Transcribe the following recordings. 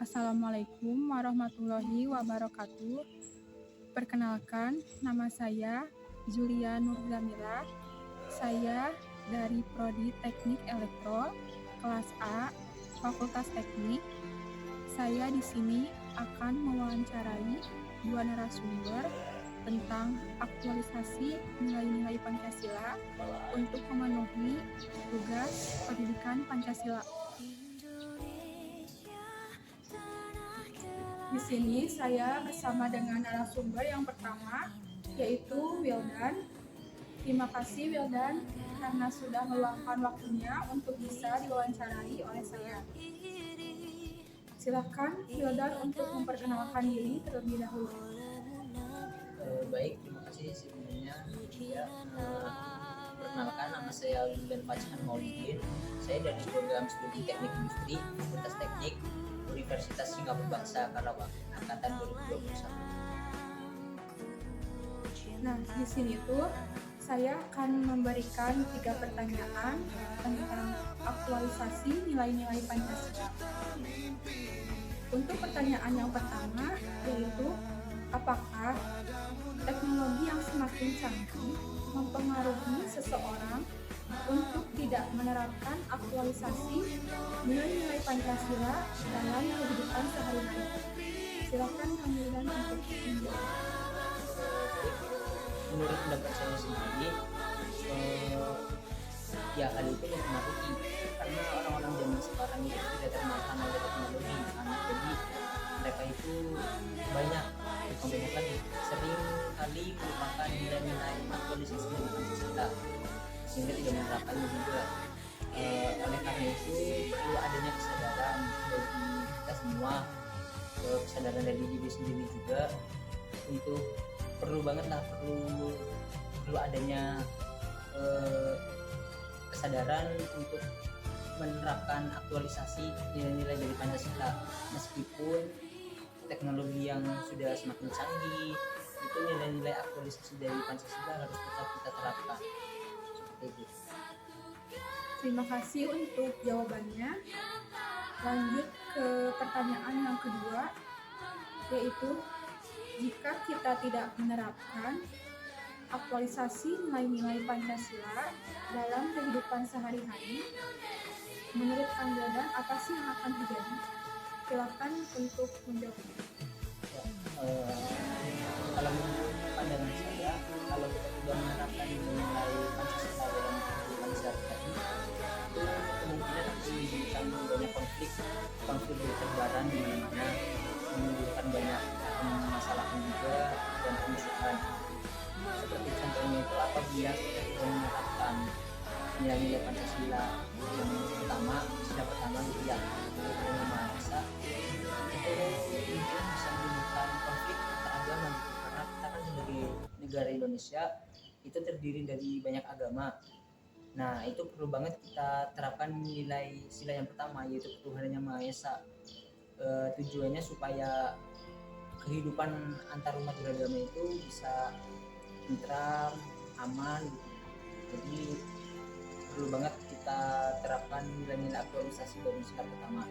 Assalamualaikum warahmatullahi wabarakatuh. Perkenalkan, nama saya Zulia Nurzamila. Saya dari Prodi Teknik Elektro, kelas A, Fakultas Teknik. Saya di sini akan mewawancarai dua narasumber tentang aktualisasi nilai-nilai Pancasila untuk memenuhi tugas pendidikan Pancasila. Di sini saya bersama dengan narasumber yang pertama, yaitu Wildan. Terima kasih Wildan karena sudah meluangkan waktunya untuk bisa diwawancarai oleh saya. Silakan Wildan untuk memperkenalkan diri terlebih dahulu. Baik, terima kasih sebelumnya. Perkenalkan, nama saya Wildan Pacihan Maulidin. Saya dari program studi Teknik Industri Fakultas Teknik Universitas Singapura Bangsa Karawang, angkatan 2021. Nah, di sini tuh saya akan memberikan 3 pertanyaan tentang aktualisasi nilai-nilai Pancasila. Untuk pertanyaan yang pertama, yaitu apakah teknologi yang semakin canggih mempengaruhi seseorang untuk tidak menerapkan aktualisasi nilai-nilai Pancasila dalam kehidupan sehari-hari? Silakan Kang Wildan untuk menjawab. Menurut pendapat saya sendiri, ya hal itu mempengaruhi karena orang-orang zaman sekarang itu tidak termakan oleh teknologi, jadi mereka itu banyak kebanyakan sering kali melupakan nilai-nilai aktualisasi dari Pancasila sehingga tidak menerapkannya juga. Oleh karena itu perlu adanya kesadaran dari kita semua, kesadaran dari diri sendiri juga untuk perlu adanya kesadaran untuk menerapkan aktualisasi nilai-nilai dari Pancasila. Meskipun teknologi yang sudah semakin canggih, itu nilai-nilai aktualisasi dari Pancasila harus tetap kita terapkan. Seperti itu. Terima kasih untuk jawabannya. Lanjut ke pertanyaan yang kedua, yaitu jika kita tidak menerapkan aktualisasi nilai-nilai Pancasila dalam kehidupan sehari-hari, menurut Kang Wildan apa sih yang akan terjadi? Silakan untuk menjawab. Kalau menurut pandangan saya, kalau kita tidak menerapkan nilai Pancasila dalam kehidupan sehari-hari, itu kemungkinan akan menimbulkan banyak konflik bertebaran di mana-mana, menimbulkan banyak masalah juga dan kemusuhan. Seperti contohnya itu apabila kita tidak menerapkan nilai-nilai Pancasila yang sila pertama gitu ya, yang Maha itu mungkin bisa menimbulkan konflik antar agama gitu, karena kita kan sebagai negara Indonesia itu terdiri dari banyak agama. Nah, itu perlu banget kita terapkan nilai sila yang pertama, yaitu ketuhanan yang Maha Esa. Tujuannya supaya kehidupan antar umat beragama itu bisa tentram, aman gitu. Jadi perlu banget kita terapkan nilai-nilai aktualisasi dari sila pertama.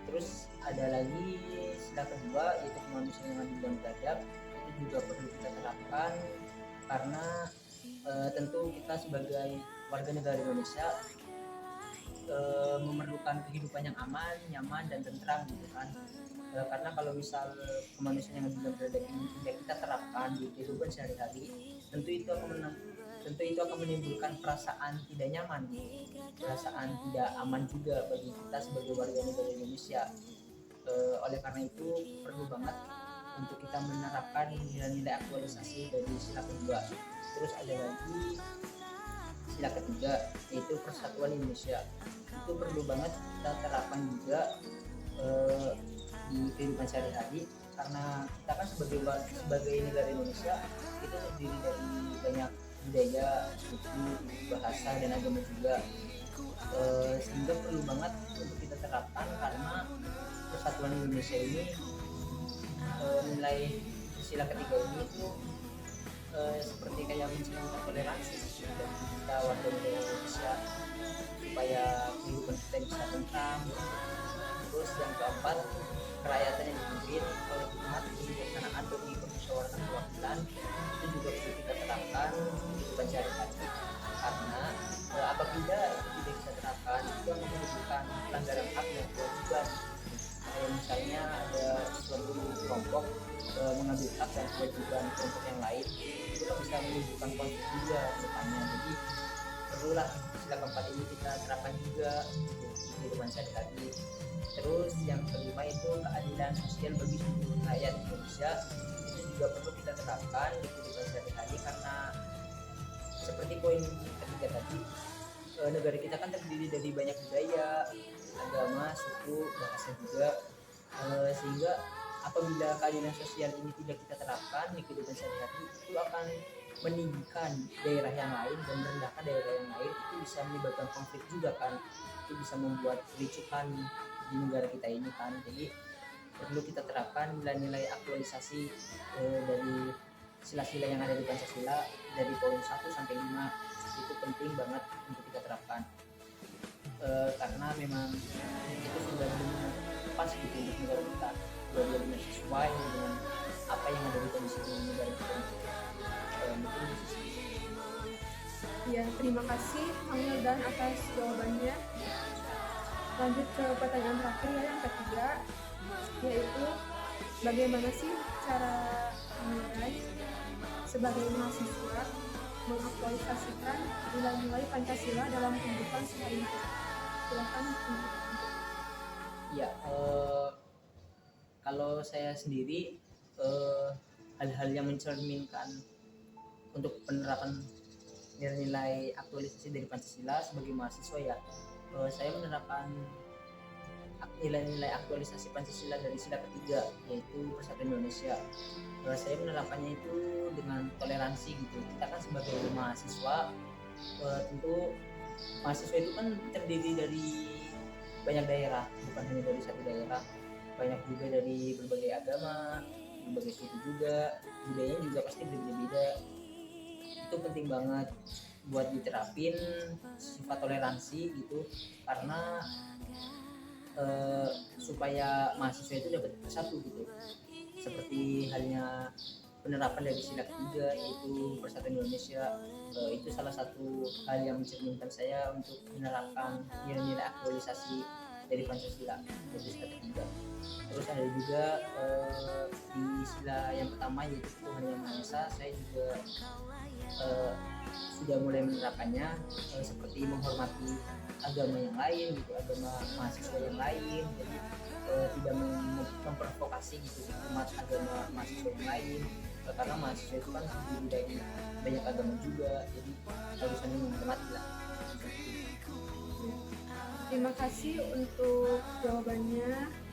Terus ada lagi sila kedua, yaitu kemanusiaan yang adil dan beradab. Itu juga perlu kita terapkan karena tentu kita sebagai warga negara Indonesia memerlukan kehidupan yang aman, nyaman, dan tentram gitu kan. Karena kalau misal kemanusiaan yang adil dan beradab ini tidak kita terapkan di kehidupan sehari-hari, tentu itu akan menimbulkan perasaan tidak nyaman, perasaan tidak aman juga bagi kita sebagai warga negara Indonesia. Oleh karena itu perlu banget untuk kita menerapkan nilai-nilai aktualisasi dari sila kedua. Terus ada lagi sila ketiga, yaitu persatuan Indonesia. Itu perlu banget kita terapkan juga di kehidupan sehari-hari, karena kita kan sebagai negara Indonesia itu terdiri dari banyak budaya, suku, bahasa, dan agama juga. Sehingga perlu banget untuk kita terapkan karena persatuan Indonesia ini, nilai sila ketiga ini itu seperti kayak mencerminkan toleransi dari kita warga negara Indonesia supaya kehidupan kita bisa tentram, terus yang keempat, kerakyatan yang dipimpin oleh hikmat kebijaksanaan bagi permusyawaratan perwakilan itu juga perlu kita terapkan di kehidupan sehari-hari, karena apabila itu tidak kita terapkan itu akan menimbulkan pelanggaran hak dan kewajiban. Misalnya ada suatu kelompok mengambil hak dan kewajiban kelompok yang lain, itu kan bisa menimbulkan konflik juga ke depannya. Jadi perlulah sila keempat ini kita terapkan juga di kehidupan sehari-hari. Terus yang kelima itu keadilan sosial bagi seluruh rakyat Indonesia, itu juga perlu kita terapkan di kehidupan sehari-hari, karena seperti poin ketiga tadi, negara kita kan terdiri dari banyak budaya, agama, suku, bahasa juga, sehingga apabila keadilan sosial ini tidak kita terapkan di kehidupan sehari-hari, itu akan meninggikan daerah yang lain dan merendahkan daerah yang lain. Itu bisa menyebabkan konflik juga kan, itu bisa membuat kericuhan di negara kita ini kan. Jadi perlu kita terapkan nilai-nilai aktualisasi dari sila-sila yang ada di Pancasila dari poin 1 sampai 5, itu penting banget untuk kita terapkan, karena memang itu sudah benar pas gitu untuk negara kita, sudah benar sesuai dengan apa yang ada di kondisi negara kita. Ya, terima kasih Kang Wildan atas jawabannya. Lanjut ke pertanyaan terakhir ya, yang ketiga, yaitu bagaimana sih cara menilai sebagai mahasiswa mengaktualisasikan nilai-nilai Pancasila dalam kehidupan sehari-hari? Silakan. Ya, kalau saya sendiri hal-hal yang mencerminkan untuk penerapan nilai-nilai aktualisasi dari Pancasila sebagai mahasiswa ya, saya menerapkan nilai-nilai aktualisasi Pancasila dari sila ketiga, yaitu Persatuan Indonesia. Saya menerapkannya itu dengan toleransi gitu. Kita kan sebagai mahasiswa, tentu mahasiswa itu kan terdiri dari banyak daerah, bukan hanya dari satu daerah, banyak juga dari berbagai agama, berbagai suku juga, budayanya juga pasti berbeda-beda. Itu penting banget buat diterapin sifat toleransi gitu, karena supaya mahasiswa itu dapat bersatu gitu, seperti halnya penerapan dari sila ketiga yaitu Persatuan Indonesia. Itu salah satu hal yang mencerminkan saya untuk menerapkan nilai-nilai aktualisasi dari Pancasila dari sila ketiga. Terus ada juga di sila yang pertama yaitu Tuhan Yang Maha Esa, saya juga sudah mulai menerapkannya, seperti menghormati agama yang lain gitu, agama mahasiswa yang lain. Jadi tidak memprovokasi gitu umat agama mahasiswa yang lain, karena mahasiswa itu kan terdiri dari banyak agama juga, jadi harus saling menghormati lah. Terima kasih untuk jawabannya.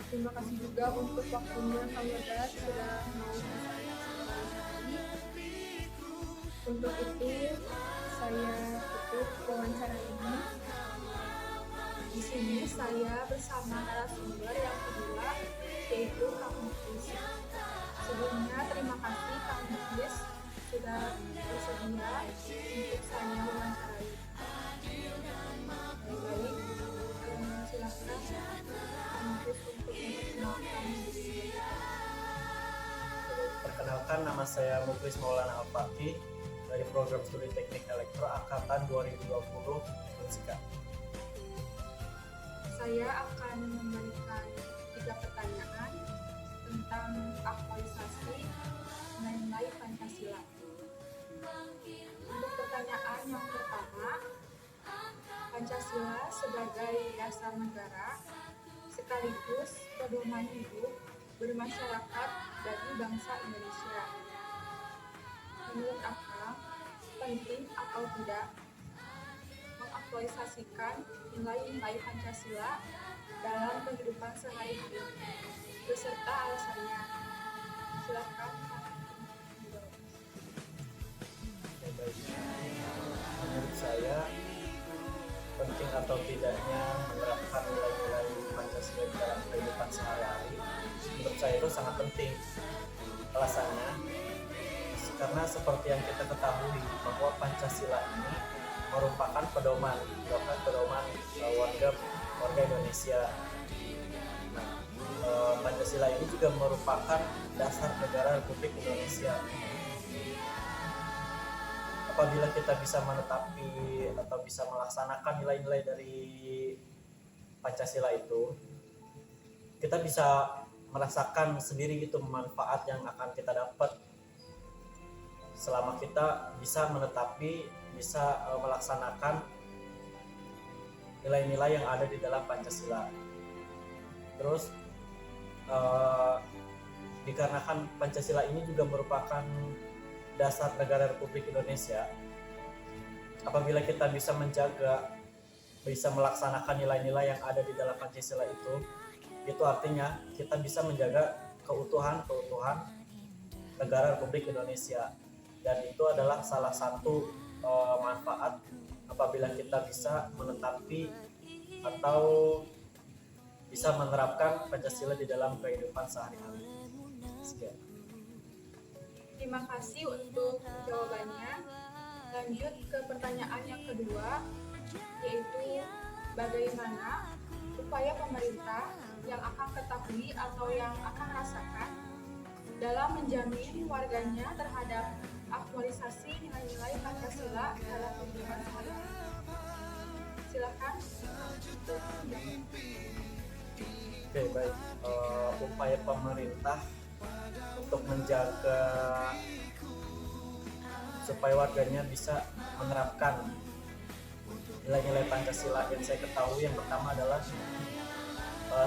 Terima kasih juga untuk waktunya Kang Wildan sudah mau bersama. Untuk itu saya tutup wawancara ini. Di sini saya bersama narasumber yang kedua, yaitu Kang Muklis. Sebelumnya terima kasih Kang Muklis sudah bersedia untuk saya wawancarai. Baik, silakan Kang Muklis untuk memperkenalkan diri. Perkenalkan, nama saya Muklis Maulana Al-Fatih dari program studi teknik elektro angkatan 2020 Unsika. Saya akan memberikan 3 pertanyaan tentang aktualisasi nilai Pancasila. Untuk pertanyaan yang pertama, Pancasila sebagai dasar negara sekaligus pedoman hidup bermasyarakat bagi bangsa Indonesia. Menurut Akang, penting atau tidak mengaktualisasikan nilai-nilai Pancasila dalam kehidupan sehari-hari beserta alasannya? Silakan. Menurut saya, penting atau tidaknya menerapkan nilai-nilai Pancasila dalam kehidupan sehari-hari, menurut saya itu sangat penting. Alasannya, karena seperti yang kita ketahui bahwa Pancasila ini merupakan pedoman warga Indonesia. Nah, Pancasila ini juga merupakan dasar negara Republik Indonesia. Apabila kita bisa menetapi atau bisa melaksanakan nilai-nilai dari Pancasila itu, kita bisa merasakan sendiri gitu manfaat yang akan kita dapat selama kita bisa menetapi, bisa melaksanakan nilai-nilai yang ada di dalam Pancasila. Terus dikarenakan Pancasila ini juga merupakan dasar negara Republik Indonesia, apabila kita bisa menjaga, bisa melaksanakan nilai-nilai yang ada di dalam Pancasila itu artinya kita bisa menjaga keutuhan negara Republik Indonesia. Dan itu adalah salah satu manfaat apabila kita bisa menetapi atau bisa menerapkan Pancasila di dalam kehidupan sehari-hari. Sekian. Terima kasih untuk jawabannya. Lanjut ke pertanyaan yang kedua, yaitu bagaimana upaya pemerintah yang akan ketahui atau yang akan rasakan dalam menjamin warganya terhadap aktualisasi nilai-nilai Pancasila dalam kehidupan sehari-hari. Silakan. Oke, baik. Upaya pemerintah untuk menjaga supaya warganya bisa menerapkan nilai-nilai Pancasila yang saya ketahui, yang pertama adalah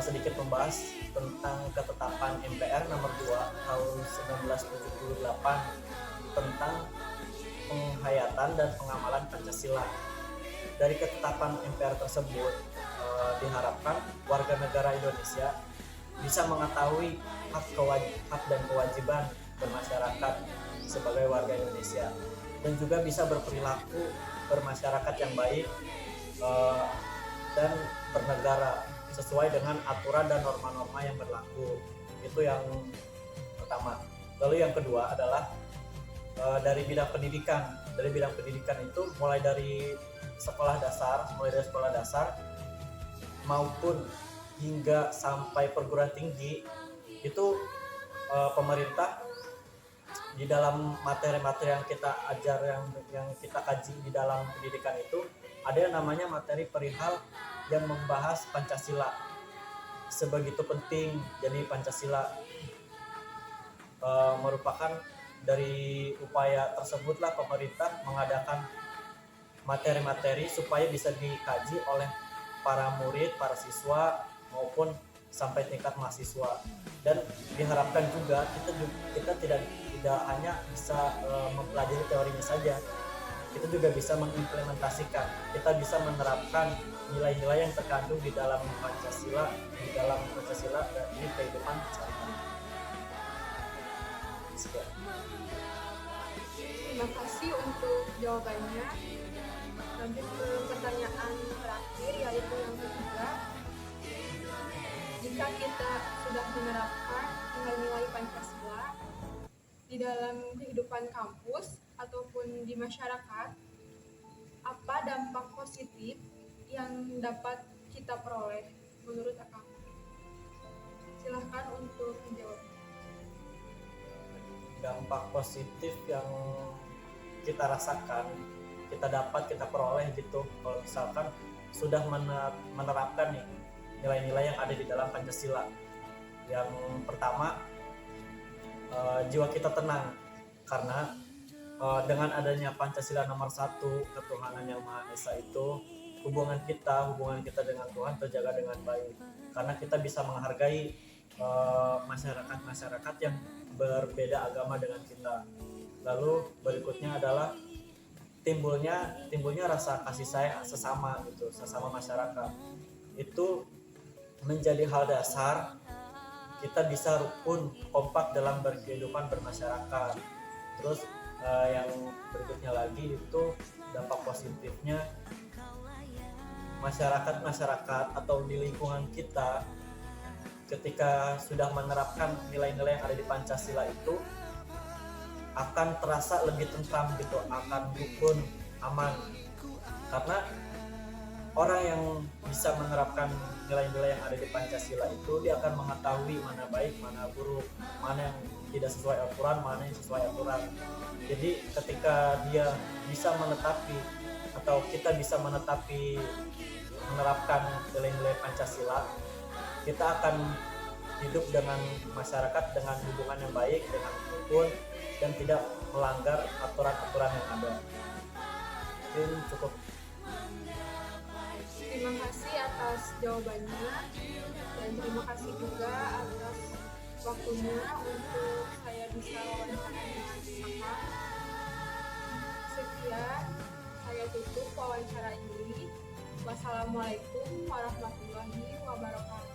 sedikit membahas tentang ketetapan MPR nomor 2 tahun 1978 tentang penghayatan dan pengamalan Pancasila. Dari ketetapan MPR tersebut diharapkan warga negara Indonesia bisa mengetahui hak dan kewajiban bermasyarakat sebagai warga Indonesia, dan juga bisa berperilaku bermasyarakat yang baik dan bernegara sesuai dengan aturan dan norma-norma yang berlaku. Itu yang pertama. Lalu yang kedua adalah dari bidang pendidikan. Dari bidang pendidikan itu mulai dari sekolah dasar maupun hingga sampai perguruan tinggi, itu pemerintah di dalam materi-materi yang kita ajar, yang kita kaji di dalam pendidikan itu ada yang namanya materi perihal yang membahas Pancasila. Sebegitu penting. Jadi Pancasila merupakan dari upaya tersebutlah pemerintah mengadakan materi-materi supaya bisa dikaji oleh para murid, para siswa maupun sampai tingkat mahasiswa. Dan diharapkan juga kita tidak hanya bisa mempelajari teorinya saja, kita juga bisa mengimplementasikan, kita bisa menerapkan nilai-nilai yang terkandung di dalam Pancasila dan di kehidupan sehari-hari. Sekian. Terima kasih untuk jawabannya. Lanjut ke pertanyaan terakhir, yaitu yang ketiga. Jika kita sudah menerapkan nilai-nilai Pancasila di dalam kehidupan kampus ataupun di masyarakat, apa dampak positif yang dapat kita peroleh menurut Akang? Silahkan untuk menjawab. Dampak positif yang kita rasakan, kita peroleh gitu kalau misalkan sudah menerapkan nih nilai-nilai yang ada di dalam Pancasila. Yang pertama, jiwa kita tenang, karena dengan adanya Pancasila nomor 1, ketuhanan yang Maha Esa itu, hubungan kita dengan Tuhan terjaga dengan baik, karena kita bisa menghargai masyarakat yang berbeda agama dengan kita. Lalu berikutnya adalah timbulnya rasa kasih sayang sesama masyarakat. Itu menjadi hal dasar kita bisa rukun, kompak dalam berkehidupan bermasyarakat. Terus yang berikutnya lagi itu dampak positifnya, masyarakat atau di lingkungan kita ketika sudah menerapkan nilai-nilai yang ada di Pancasila itu akan terasa lebih tentram gitu, akan rukun, aman. Karena orang yang bisa menerapkan nilai-nilai yang ada di Pancasila itu, dia akan mengetahui mana baik, mana buruk, mana yang tidak sesuai aturan, mana yang sesuai aturan. Jadi ketika dia bisa menetapi atau kita bisa menerapkan nilai-nilai Pancasila, kita akan hidup dengan masyarakat dengan hubungan yang baik, dengan rukun, dan tidak melanggar aturan-aturan yang ada. Mungkin cukup. Terima kasih atas jawabannya dan terima kasih juga atas waktunya untuk saya bisa wawancara dengan Kakak. Sekian, saya tutup wawancara ini. Wassalamualaikum warahmatullahi wabarakatuh.